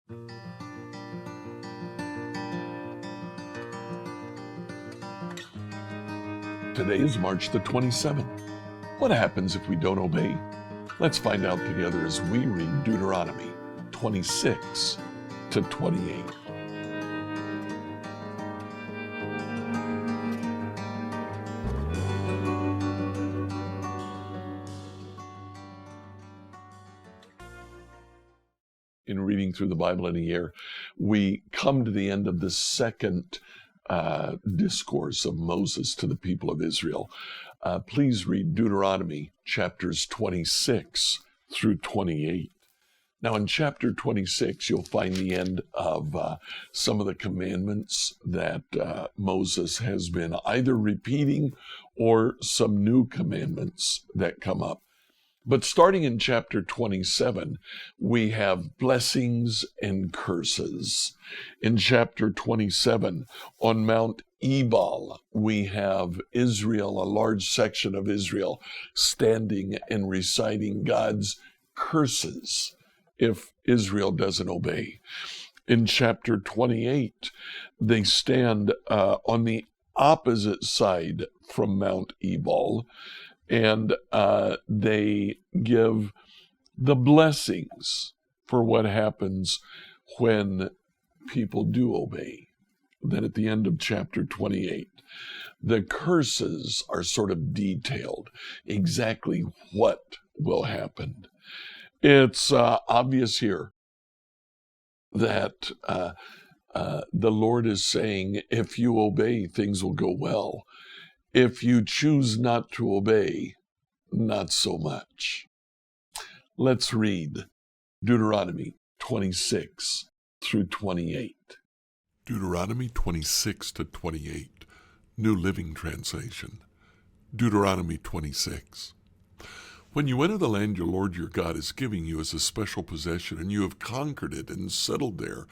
Today is March the 27th. What happens if we don't obey? Let's find out together as we read Deuteronomy 26 to 28. In reading through the Bible in a year, we come to the end of the second discourse of Moses to the people of Israel. Please read Deuteronomy chapters 26 through 28. Now in chapter 26, you'll find the end of some of the commandments that Moses has been either repeating or some new commandments that come up. But starting in chapter 27, we have blessings and curses. In chapter 27, on Mount Ebal, we have Israel, a large section of Israel, standing and reciting God's curses if Israel doesn't obey. In chapter 28, they stand on the opposite side from Mount Ebal, and they give the blessings for what happens when people do obey. Then at the end of chapter 28, the curses are sort of detailed, exactly what will happen. It's obvious here that the Lord is saying, if you obey, things will go well. If you choose not to obey, not so much. Let's read Deuteronomy 26 through 28. Deuteronomy 26 to 28, New Living Translation. Deuteronomy 26. When you enter the land your Lord your God is giving you as a special possession, and you have conquered it and settled there,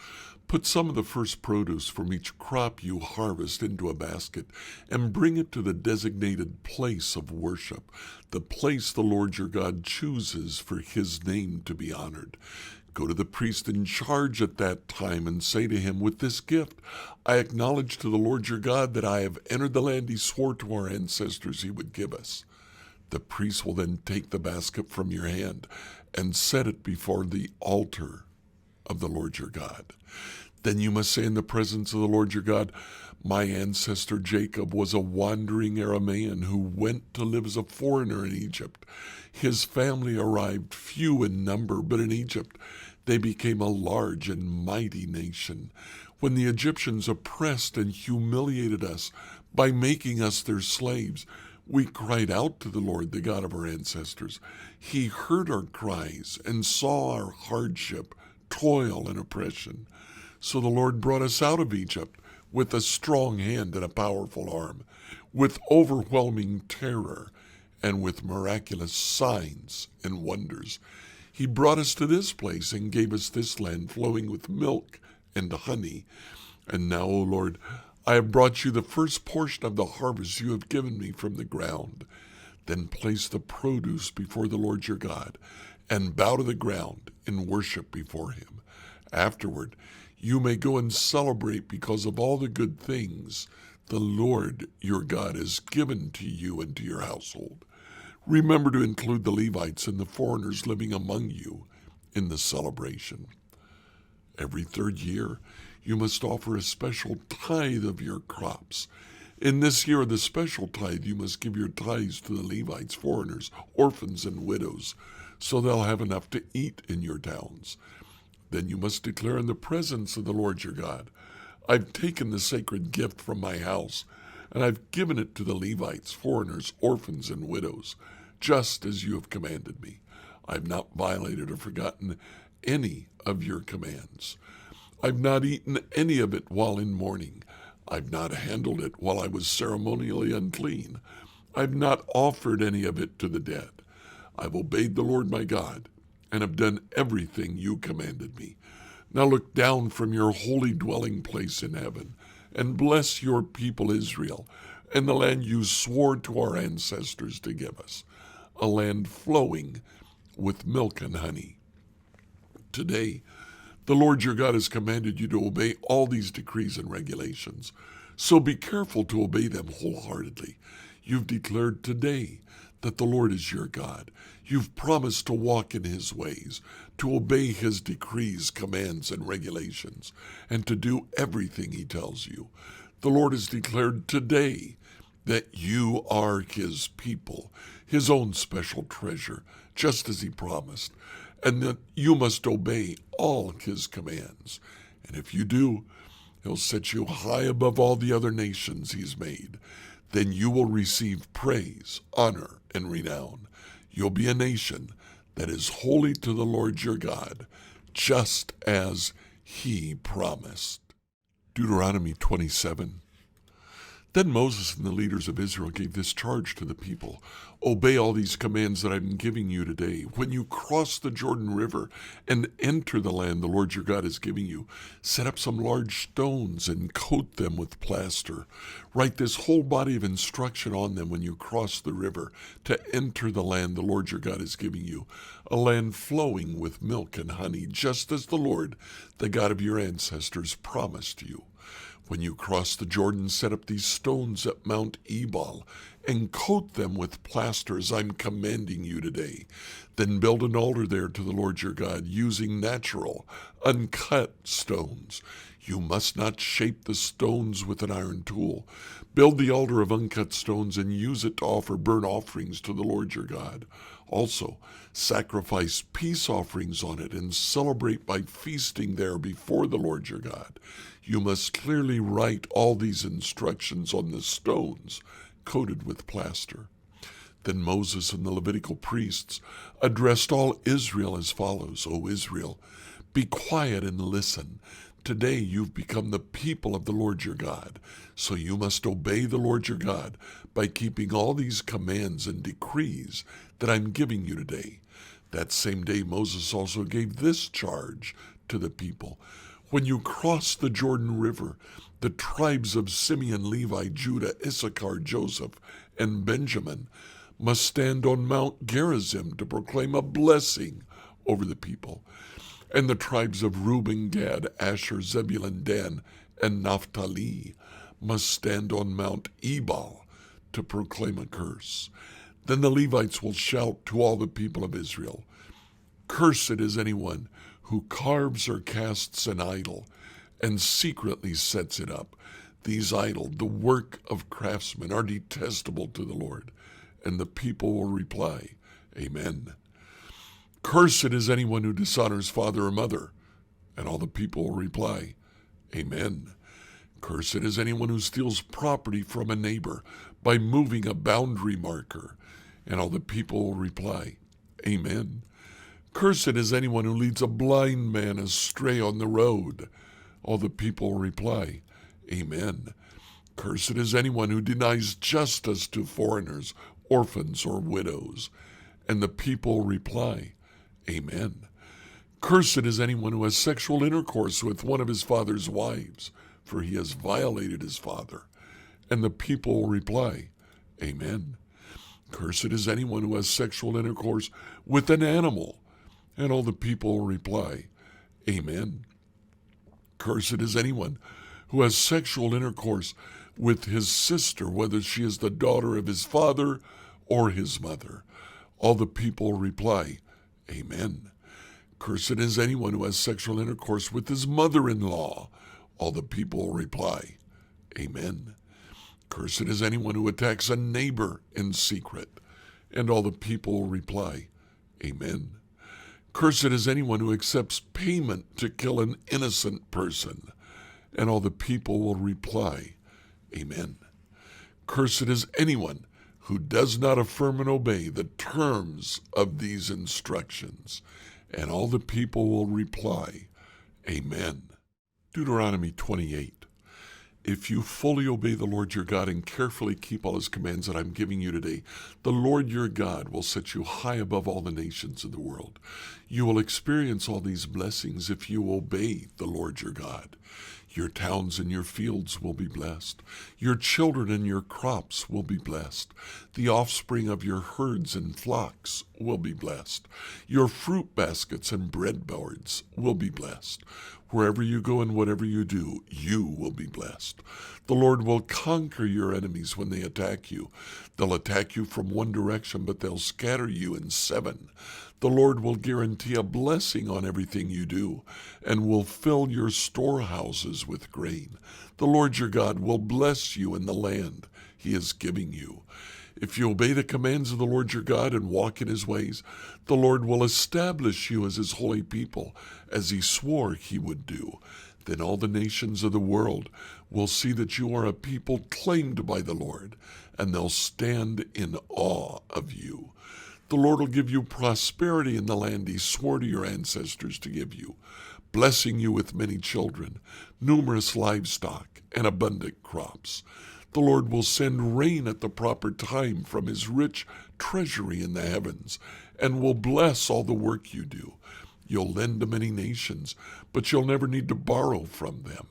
put some of the first produce from each crop you harvest into a basket, and bring it to the designated place of worship, the place the Lord your God chooses for his name to be honored. Go to the priest in charge at that time and say to him, with this gift, I acknowledge to the Lord your God that I have entered the land he swore to our ancestors he would give us. The priest will then take the basket from your hand and set it before the altar of the Lord your God. Then you must say in the presence of the Lord your God, my ancestor Jacob was a wandering Aramean who went to live as a foreigner in Egypt. His family arrived few in number, but in Egypt they became a large and mighty nation. When the Egyptians oppressed and humiliated us by making us their slaves, we cried out to the Lord, the God of our ancestors. He heard our cries and saw our hardship, toil, and oppression. So the Lord brought us out of Egypt with a strong hand and a powerful arm, with overwhelming terror, and with miraculous signs and wonders. He brought us to this place and gave us this land flowing with milk and honey. And now, O Lord, I have brought you the first portion of the harvest you have given me from the ground. Then place the produce before the Lord your God, and bow to the ground in worship before him. Afterward, you may go and celebrate because of all the good things the Lord your God has given to you and to your household. Remember to include the Levites and the foreigners living among you in the celebration. Every third year, you must offer a special tithe of your crops. In this year of the special tithe, you must give your tithes to the Levites, foreigners, orphans, and widows, so they'll have enough to eat in your towns. Then you must declare in the presence of the Lord your God, I've taken the sacred gift from my house, and I've given it to the Levites, foreigners, orphans, and widows, just as you have commanded me. I've not violated or forgotten any of your commands. I've not eaten any of it while in mourning. I've not handled it while I was ceremonially unclean. I've not offered any of it to the dead. I've obeyed the Lord my God, and have done everything you commanded me. Now look down from your holy dwelling place in heaven, and bless your people Israel, and the land you swore to our ancestors to give us, a land flowing with milk and honey. Today, The Lord your God has commanded you to obey all these decrees and regulations. So be careful to obey them wholeheartedly. You've declared today that the Lord is your God. You've promised to walk in his ways, to obey his decrees, commands, and regulations, and to do everything he tells you. The Lord has declared today that you are his people, his own special treasure, just as he promised, and that you must obey all his commands. And if you do, he'll set you high above all the other nations he's made. Then you will receive praise, honor, and renown. You'll be a nation that is holy to the Lord your God, just as he promised. Deuteronomy 27. Then Moses and the leaders of Israel gave this charge to the people: obey all these commands that I'm giving you today. When you cross the Jordan River and enter the land the Lord your God is giving you, set up some large stones and coat them with plaster. Write this whole body of instruction on them when you cross the river to enter the land the Lord your God is giving you, a land flowing with milk and honey, just as the Lord, the God of your ancestors, promised you. When you cross the Jordan, set up these stones at Mount Ebal and coat them with plaster as I'm commanding you today. Then build an altar there to the Lord your God using natural, uncut stones. You must not shape the stones with an iron tool. Build the altar of uncut stones and use it to offer burnt offerings to the Lord your God. Also, sacrifice peace offerings on it and celebrate by feasting there before the Lord your God. You must clearly write all these instructions on the stones coated with plaster. Then Moses and the Levitical priests addressed all Israel as follows: O Israel, be quiet and listen. Today you've become the people of the Lord your God, so you must obey the Lord your God by keeping all these commands and decrees that I'm giving you today. That same day Moses also gave this charge to the people: when you cross the Jordan River, the tribes of Simeon, Levi, Judah, Issachar, Joseph, and Benjamin must stand on Mount Gerizim to proclaim a blessing over the people. And the tribes of Reuben, Gad, Asher, Zebulun, Dan, and Naphtali must stand on Mount Ebal to proclaim a curse. Then the Levites will shout to all the people of Israel: cursed is anyone who carves or casts an idol and secretly sets it up. These idols, the work of craftsmen, are detestable to the Lord. And the people will reply, Amen. Cursed is anyone who dishonors father or mother. And all the people will reply, Amen. Cursed is anyone who steals property from a neighbor by moving a boundary marker. And all the people will reply, Amen. Cursed is anyone who leads a blind man astray on the road. All the people will reply, Amen. Cursed is anyone who denies justice to foreigners, orphans, or widows. And the people will reply, Amen. Cursed is anyone who has sexual intercourse with one of his father's wives, for he has violated his father. And the people will reply, Amen. Cursed is anyone who has sexual intercourse with an animal. And all the people will reply, Amen. Cursed is anyone who has sexual intercourse with his sister, whether she is the daughter of his father or his mother. All the people reply, Amen. Cursed is anyone who has sexual intercourse with his mother-in-law. All the people reply, Amen. Cursed is anyone who attacks a neighbor in secret. And all the people reply, Amen. Cursed is anyone who accepts payment to kill an innocent person. And all the people will reply, Amen. Cursed is anyone who does not affirm and obey the terms of these instructions. And all the people will reply, Amen. Deuteronomy 28. If you fully obey the Lord your God and carefully keep all his commands that I'm giving you today, the Lord your God will set you high above all the nations of the world. You will experience all these blessings if you obey the Lord your God. Your towns and your fields will be blessed. Your children and your crops will be blessed. The offspring of your herds and flocks will be blessed. Your fruit baskets and breadboards will be blessed. Wherever you go and whatever you do, you will be blessed. The Lord will conquer your enemies when they attack you. They'll attack you from one direction, but they'll scatter you in seven. The Lord will guarantee a blessing on everything you do and will fill your storehouses with grain. The Lord your God will bless you in the land he is giving you. If you obey the commands of the Lord your God and walk in his ways, the Lord will establish you as his holy people, as he swore he would do. Then all the nations of the world will see that you are a people claimed by the Lord, and they'll stand in awe of you. The Lord will give you prosperity in the land he swore to your ancestors to give you, blessing you with many children, numerous livestock, and abundant crops. The Lord will send rain at the proper time from his rich treasury in the heavens, and will bless all the work you do. You'll lend to many nations, but you'll never need to borrow from them.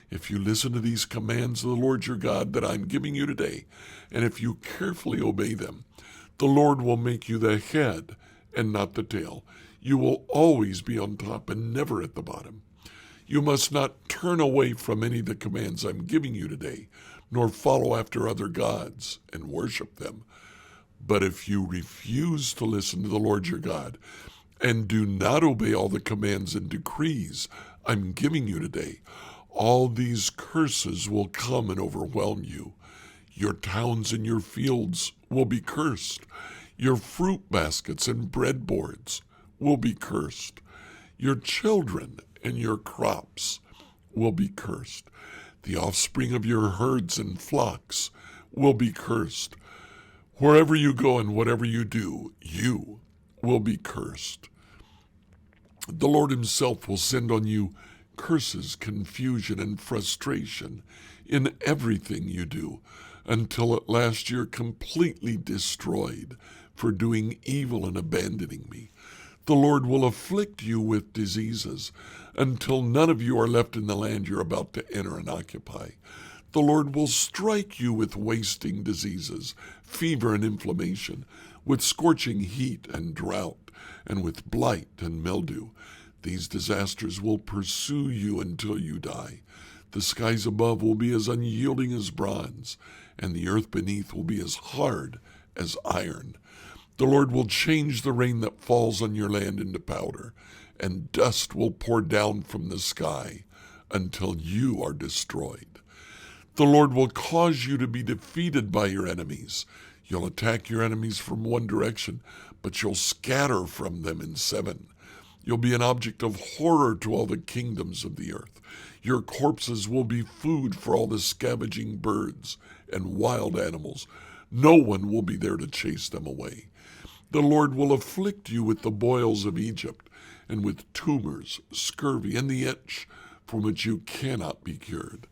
If you listen to these commands of the Lord your God that I'm giving you today, and if you carefully obey them, the Lord will make you the head and not the tail. You will always be on top and never at the bottom. You must not turn away from any of the commands I'm giving you today, nor follow after other gods and worship them. But if you refuse to listen to the Lord your God and do not obey all the commands and decrees I'm giving you today, all these curses will come and overwhelm you. Your towns and your fields will be cursed. Your fruit baskets and breadboards will be cursed. Your children and your crops will be cursed. The offspring of your herds and flocks will be cursed. Wherever you go and whatever you do, you will be cursed. The Lord himself will send on you curses, confusion, and frustration in everything you do, until at last you're completely destroyed for doing evil and abandoning me. The Lord will afflict you with diseases until none of you are left in the land you're about to enter and occupy. The Lord will strike you with wasting diseases, fever and inflammation, with scorching heat and drought, and with blight and mildew. These disasters will pursue you until you die. The skies above will be as unyielding as bronze, and the earth beneath will be as hard as iron. The Lord will change the rain that falls on your land into powder, and dust will pour down from the sky until you are destroyed. The Lord will cause you to be defeated by your enemies. You'll attack your enemies from one direction, but you'll scatter from them in seven. You'll be an object of horror to all the kingdoms of the earth. Your corpses will be food for all the scavenging birds and wild animals. No one will be there to chase them away. The Lord will afflict you with the boils of Egypt, and with tumors, scurvy, and the itch from which you cannot be cured.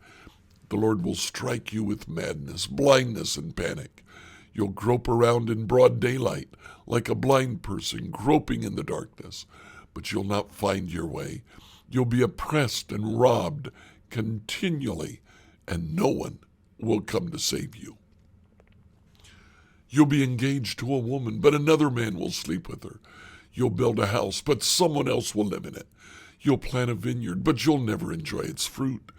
The Lord will strike you with madness, blindness, and panic. You'll grope around in broad daylight like a blind person groping in the darkness, but you'll not find your way. You'll be oppressed and robbed continually, and no one will come to save you. You'll be engaged to a woman, but another man will sleep with her. You'll build a house, but someone else will live in it. You'll plant a vineyard, but you'll never enjoy its fruit.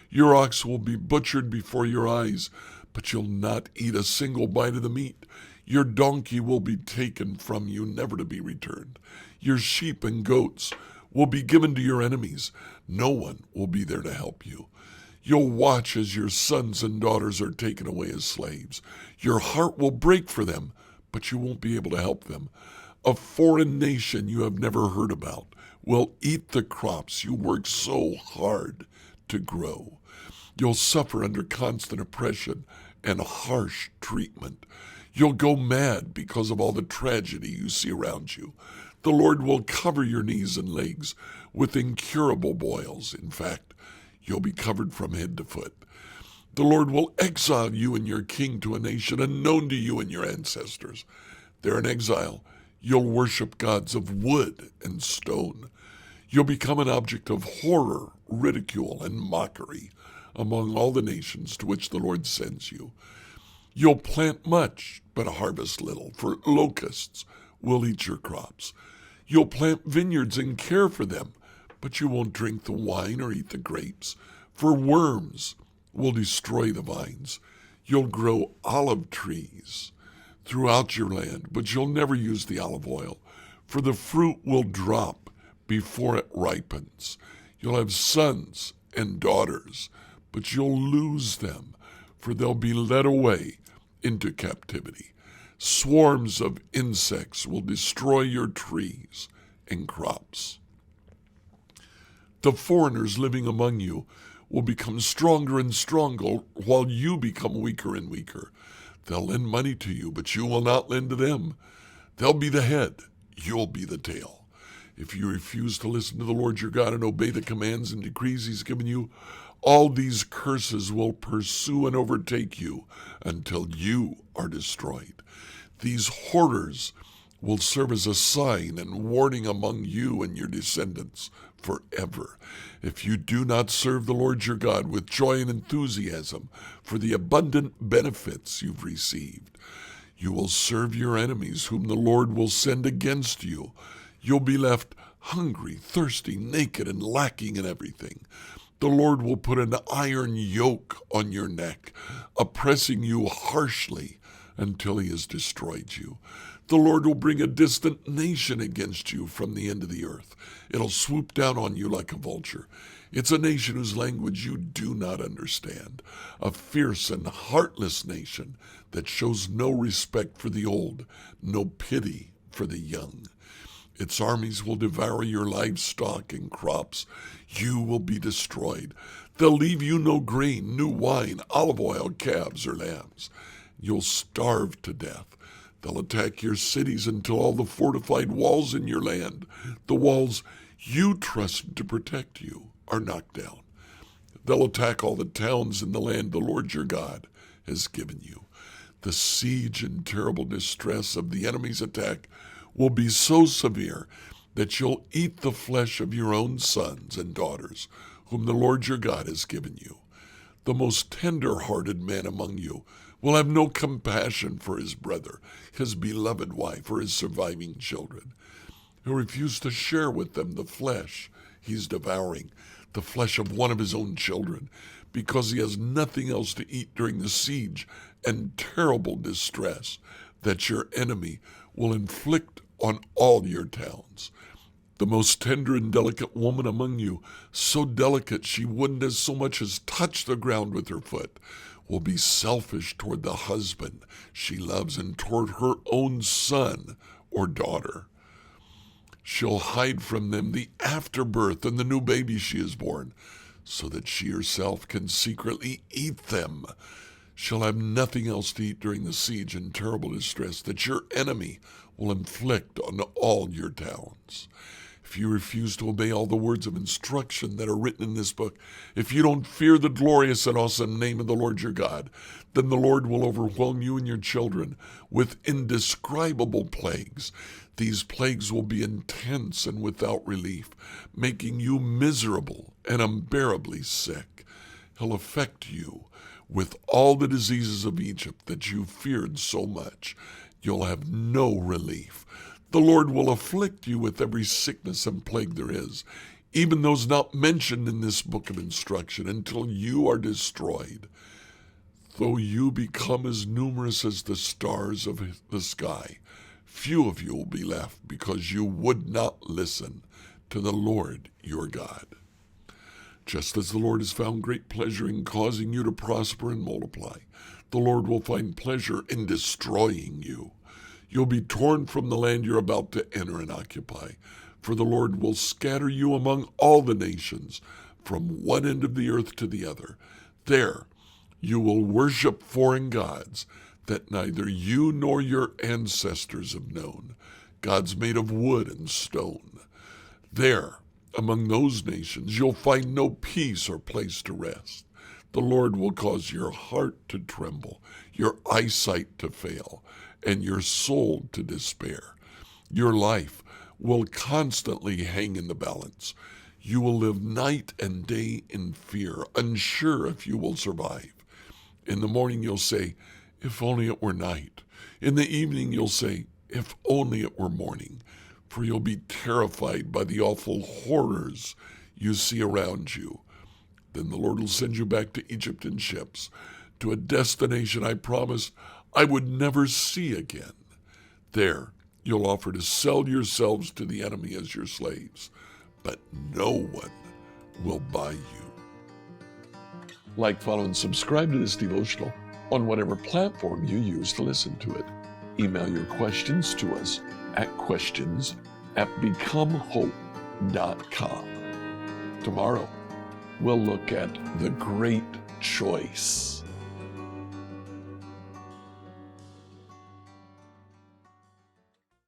Your ox will be butchered before your eyes, but you'll not eat a single bite of the meat. Your donkey will be taken from you, never to be returned. Your sheep and goats will be given to your enemies. No one will be there to help you. You'll watch as your sons and daughters are taken away as slaves. Your heart will break for them, but you won't be able to help them. A foreign nation you have never heard about will eat the crops you worked so hard to grow. You'll suffer under constant oppression and harsh treatment. You'll go mad because of all the tragedy you see around you. The Lord will cover your knees and legs with incurable boils. In fact, you'll be covered from head to foot. The Lord will exile you and your king to a nation unknown to you and your ancestors. There in exile, you'll worship gods of wood and stone. You'll become an object of horror ridicule, and mockery among all the nations to which the Lord sends you. You'll plant much, but harvest little, for locusts will eat your crops. You'll plant vineyards and care for them, but you won't drink the wine or eat the grapes, for worms will destroy the vines. You'll grow olive trees throughout your land, but you'll never use the olive oil, for the fruit will drop before it ripens. You'll have sons and daughters, but you'll lose them, for they'll be led away into captivity. Swarms of insects will destroy your trees and crops. The foreigners living among you will become stronger and stronger, while you become weaker and weaker. They'll lend money to you, but you will not lend to them. They'll be the head, you'll be the tail. If you refuse to listen to the Lord your God and obey the commands and decrees he's given you, all these curses will pursue and overtake you until you are destroyed. These horrors will serve as a sign and warning among you and your descendants forever. If you do not serve the Lord your God with joy and enthusiasm for the abundant benefits you've received, you will serve your enemies whom the Lord will send against you. You'll be left hungry, thirsty, naked, and lacking in everything. The Lord will put an iron yoke on your neck, oppressing you harshly until he has destroyed you. The Lord will bring a distant nation against you from the end of the earth. It'll swoop down on you like a vulture. It's a nation whose language you do not understand, a fierce and heartless nation that shows no respect for the old, no pity for the young. Its armies will devour your livestock and crops. You will be destroyed. They'll leave you no grain, new wine, olive oil, calves, or lambs. You'll starve to death. They'll attack your cities until all the fortified walls in your land, the walls you trusted to protect you, are knocked down. They'll attack all the towns in the land the Lord your God has given you. The siege and terrible distress of the enemy's attack will be so severe that you'll eat the flesh of your own sons and daughters, whom the Lord your God has given you. The most tender-hearted man among you will have no compassion for his brother, his beloved wife, or his surviving children. He'll refuse to share with them the flesh he's devouring, the flesh of one of his own children, because he has nothing else to eat during the siege and terrible distress that your enemy will inflict on all your towns. The most tender and delicate woman among you, so delicate she wouldn't as so much as touch the ground with her foot, will be selfish toward the husband she loves and toward her own son or daughter. She'll hide from them the afterbirth and the new baby she has born, so that she herself can secretly eat them. She'll have nothing else to eat during the siege and terrible distress that your enemy will inflict on all your towns. If you refuse to obey all the words of instruction that are written in this book, if you don't fear the glorious and awesome name of the Lord your God, then the Lord will overwhelm you and your children with indescribable plagues. These plagues will be intense and without relief, making you miserable and unbearably sick. He'll affect you with all the diseases of Egypt that you feared so much. You'll have no relief. The Lord will afflict you with every sickness and plague there is, even those not mentioned in this book of instruction, until you are destroyed. Though you become as numerous as the stars of the sky, few of you will be left, because you would not listen to the Lord your God. Just as the Lord has found great pleasure in causing you to prosper and multiply, the Lord will find pleasure in destroying you. You'll be torn from the land you're about to enter and occupy, for the Lord will scatter you among all the nations, from one end of the earth to the other. There you will worship foreign gods that neither you nor your ancestors have known, gods made of wood and stone. There, among those nations, you'll find no peace or place to rest. The Lord will cause your heart to tremble, your eyesight to fail, and your soul to despair. Your life will constantly hang in the balance. You will live night and day in fear, unsure if you will survive. In the morning you'll say, if only it were night. In the evening you'll say, if only it were morning. For you'll be terrified by the awful horrors you see around you. Then the Lord will send you back to Egypt in ships, to a destination I promised I would never see again. There you'll offer to sell yourselves to the enemy as your slaves, but no one will buy you. Like, follow, and subscribe to this devotional on whatever platform you use to listen to it. Email your questions to us at questions@becomehope.com. Tomorrow, we'll look at the great choice.